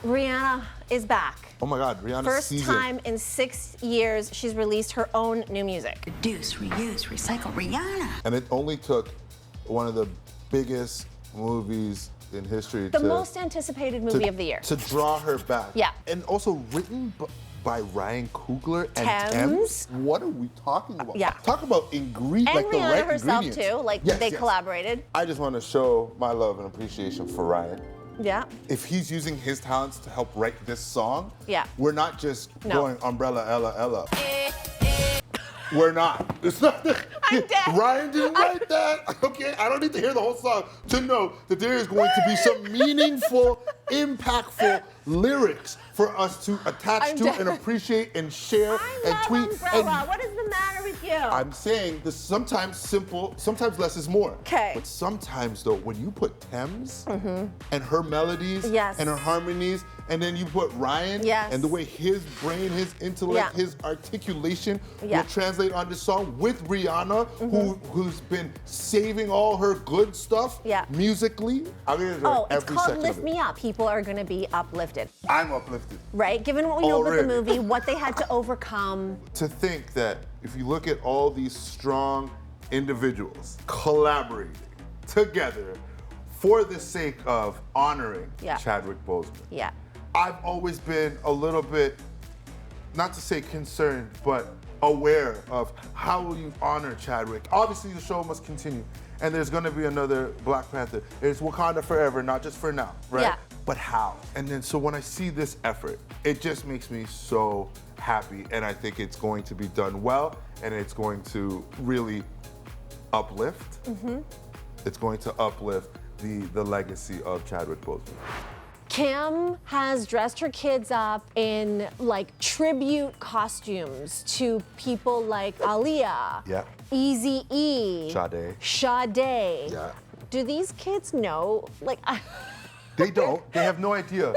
Rihanna is back. Oh my God, Rihanna's First time in 6 years she's released her own new music. Reduce, reuse, recycle, Rihanna. And it only took one of the biggest movies in history The most anticipated movie of the year. to draw her back. Yeah. And also written by Ryan Coogler and Thames. What are we talking about? Yeah. Talk about ingredient, And like the Rihanna right herself ingredients. too, like Yes, they yes. collaborated. I just want to show my love and appreciation for Ryan. Yeah. If he's using his talents to help write this song, Yeah. we're not just No. going umbrella, Ella, Ella. We're not. It's not. I'm dead. Ryan didn't write that. Okay, I don't need to hear the whole song to know that there is going to be some meaningful, impactful lyrics for us to attach I'm to dead. and appreciate and share I and love tweet. umbrella. What is the matter with you? I'm saying this sometimes simple, sometimes less is more. 'Kay. But sometimes though, when you put Thames and her melodies Yes. and her harmonies, and then you put Ryan Yes. and the way his brain, his intellect, Yeah. his articulation Yeah. will translate on this song with Rihanna, who's been saving all her good stuff Yeah. musically. I mean, Oh, it's every called second Lift of it. Me Up. People are gonna be uplifted, I'm uplifted. right? Given what we know about the Already. movie, what they had to overcome. To think that if you look at all these strong individuals collaborating together for the sake of honoring Yeah. Chadwick Boseman, Yeah. I've always been a little bit, not to say concerned, but aware of how will you honor Chadwick. Obviously, the show must continue, and there's going to be another Black Panther. It's Wakanda forever, not just for now, right? Yeah. But how? And then, so when I see this effort, it just makes me so happy, and I think it's going to be done well, and it's going to really uplift. It's going to uplift the legacy of Chadwick Boseman. Kim has dressed her kids up in like tribute costumes to people like Aaliyah, Yeah. Eazy-E, Sade. Yeah. Do these kids know? Like, They don't. They have no idea.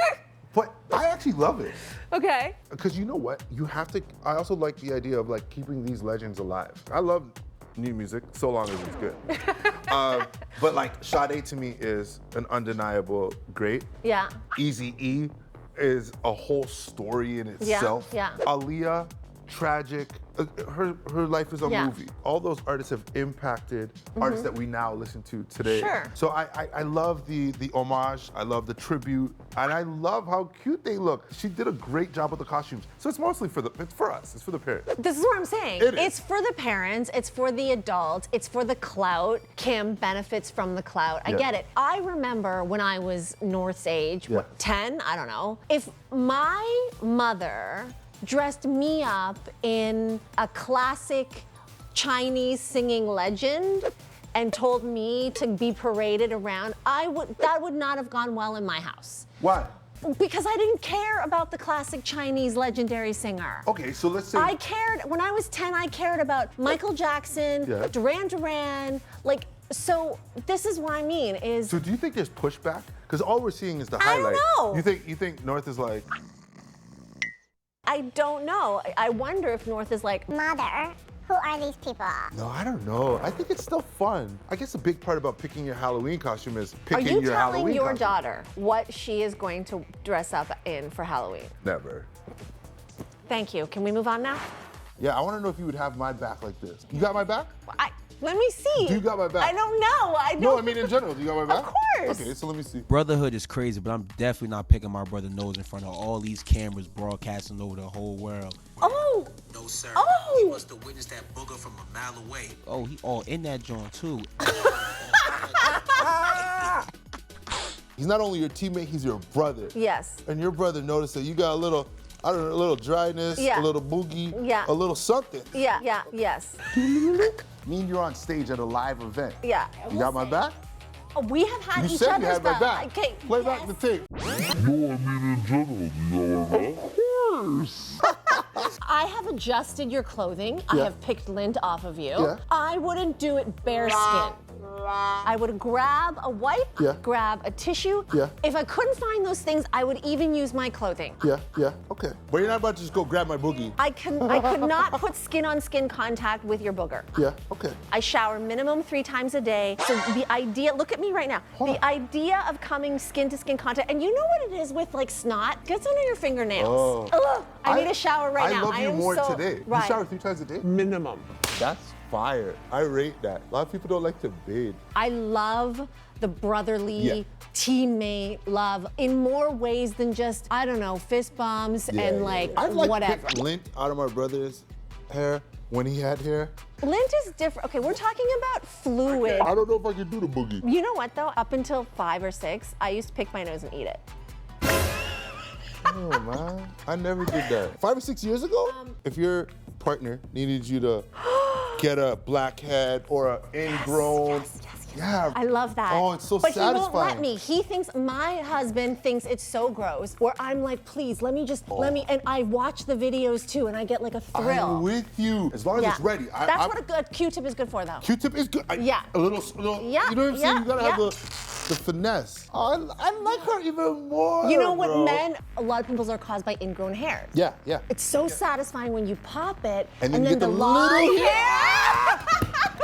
But I actually love it. Okay. Because you know what? You have to, I also like the idea of like keeping these legends alive. I love new music, so long as it's good. But like Sade to me is an undeniable great. Yeah. Eazy-E is a whole story in itself. yeah. Aaliyah, tragic. Her life is a Yeah. movie. All those artists have impacted artists that we now listen to today. Sure. So I love the homage, I love the tribute, and I love how cute they look. She did a great job with the costumes. So it's mostly it's for us, it's for the parents. This is what I'm saying. It is. It's for the parents, it's for the adults, it's for the clout. Kim benefits from the clout. I Yeah. get it. I remember when I was North's age, Yeah. 10, I don't know. If my mother dressed me up in a classic Chinese singing legend and told me to be paraded around, that would not have gone well in my house. Why? Because I didn't care about the classic Chinese legendary singer. Okay, so let's say. I cared, when I was 10, I cared about Michael Jackson, Yeah. Duran Duran, like, so this is what I mean is, So do you think there's pushback? Because all we're seeing is the I don't highlight. know. You think North is like, I don't know. I wonder if North is like, Mother, who are these people? no, I don't know. I think it's still fun. I guess the big part about picking your Halloween costume is are picking you your telling Halloween your costume. daughter what she is going to dress up in for Halloween? Never. Thank you. Can we move on now? Yeah, I want to know if you would have my back like this. You got my back? Let me see. Do you got my back? I don't know. I don't. No, I mean in general. Do you got my back? Of course. Okay, so let me see. Brotherhood is crazy, but I'm definitely not picking my brother nose in front of all these cameras broadcasting over the whole world. Oh. No, sir. Oh. He must have witnessed that booger from a mile away. Oh, he all in that joint, too. He's not only your teammate, he's your brother. Yes. And your brother noticed that you got a little, I don't know, a little dryness, Yeah. a little boogie, Yeah. a little something. Yeah. Yes. Me and you're on stage at a live event. Yeah. You got my back? Oh, we have had You each said other's you had my back. back. Okay. Play back the tape. I have adjusted your clothing. I Yeah. have picked lint off of you. Yeah. I wouldn't do it bare skin. I would grab a wipe, Yeah. grab a tissue. Yeah. If I couldn't find those things, I would even use my clothing. Yeah, okay. But you're not about to just go grab my boogie. I could not put skin-on-skin contact with your booger. Yeah, okay. I shower minimum 3 times a day. So the idea, look at me right now. The idea of coming skin-to-skin contact, and you know what it is with like snot? Gets under your fingernails. Ugh, I need a shower right now. I love you am more so, today. Right. You shower 3 times a day? Minimum. That's fire. I rate that. A lot of people don't like to bathe. I love the brotherly teammate love in more ways than just, I don't know, fist bumps and like I've like whatever. picked lint out of my brother's hair when he had hair. Lint is different. Okay, we're talking about fluid. I don't know if I can do the boogie. You know what though? Up until 5 or 6, I used to pick my nose and eat it. Oh man, I never did that. 5 or 6 years ago, if your partner needed you to get a blackhead or an ingrown, yeah. I love that. Oh, it's so but satisfying. But he won't let me. He thinks, my husband thinks it's so gross, where I'm like, please, let me, and I watch the videos too, and I get like a thrill. I'm with you. As long as it's ready. That's what a good Q-tip is good for though. Q-tip is good. Yeah. A little, Yeah, you know what I'm saying? You gotta have yeah. the finesse. Oh, I like her even more. You know what, bro. men, a lot of pimples are caused by ingrown hair. Yeah. It's so satisfying when you pop it, And then you get the the long little hair.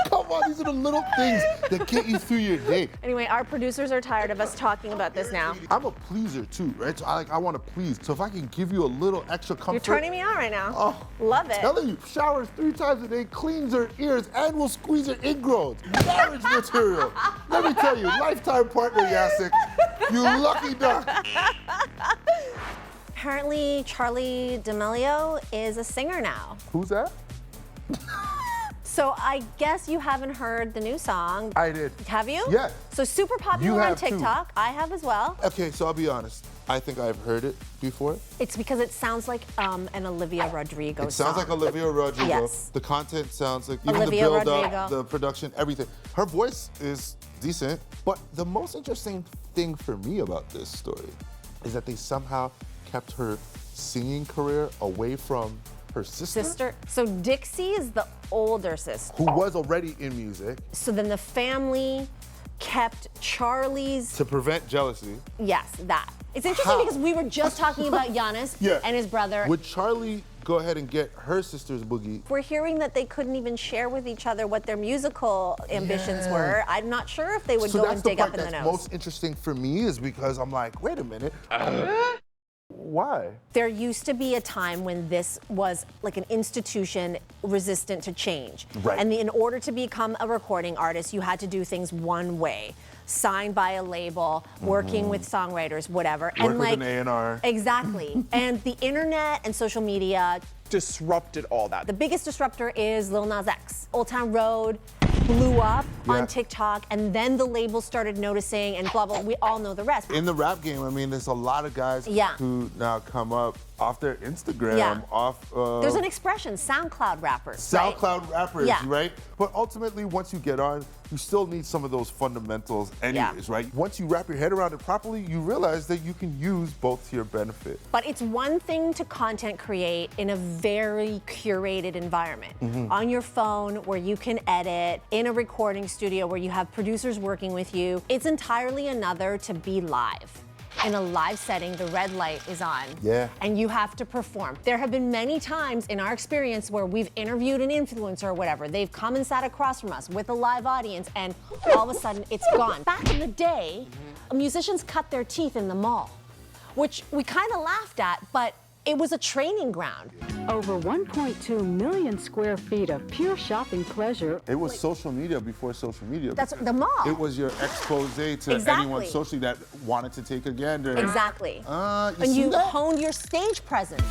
Come on, these are the little things that get you through your day. Anyway, our producers are tired of us talking about this now. I'm a pleaser too, right? So I want to please. So if I can give you a little extra comfort. You're turning me on right now. Oh, Love it. I'm telling you, showers 3 times a day, cleans her ears, and will squeeze her ingrowns. Marriage material. Let me tell you, lifetime partner, Yasik. You lucky duck. Apparently, Charli D'Amelio is a singer now. Who's that? So I guess you haven't heard the new song. I did. Have you? Yes. So super You popular on have too. TikTok. I have as well. Okay, so I'll be honest. I think I've heard it before. It's because it sounds like an Olivia Rodrigo It sounds like Olivia Rodrigo. Yes. The content sounds like even Olivia the build Rodrigo. up, the production, everything. Her voice is decent, but the most interesting thing for me about this story is that they somehow kept her singing career away from her sister, So Dixie is the older sister. who was already in music, So then the family kept Charlie's. to prevent jealousy. Yes, that. It's interesting How? because we were just talking about Giannis and his brother. Would Charli go ahead and get her sister's boogie? We're hearing that they couldn't even share with each other what their musical ambitions were. I'm not sure if they would So go that's and the dig part up in the that's nose. most interesting for me is because I'm like, wait a minute. Why? There used to be a time when this was like an institution resistant to change. Right. And in order to become a recording artist, you had to do things one way. Signed by a label, working with songwriters, whatever. Work with an A&R. Exactly. And the internet and social media, Disrupted all that. the biggest disruptor is Lil Nas X. Old Town Road blew up on TikTok, and then the label started noticing, and blah, blah, we all know the rest. In the rap game, I mean, there's a lot of guys who now come up off their Instagram, off There's an expression, SoundCloud rappers. SoundCloud rappers, Yeah. right? But ultimately, once you get on, you still need some of those fundamentals anyways, right? Once you wrap your head around it properly, you realize that you can use both to your benefit. But it's one thing to content create in a very curated environment. On your phone where you can edit, in a recording studio where you have producers working with you. It's entirely another to be live. In a live setting, the red light is on. Yeah. And you have to perform. There have been many times in our experience where we've interviewed an influencer or whatever. They've come and sat across from us with a live audience, and all of a sudden it's gone. Back in the day, musicians cut their teeth in the mall, which we kind of laughed at, but it was a training ground. Over 1.2 million square feet of pure shopping pleasure. It was social media before social media. That's the mall. It was your expose to anyone socially that wanted to take a gander. Exactly. You and see you that? honed your stage presence.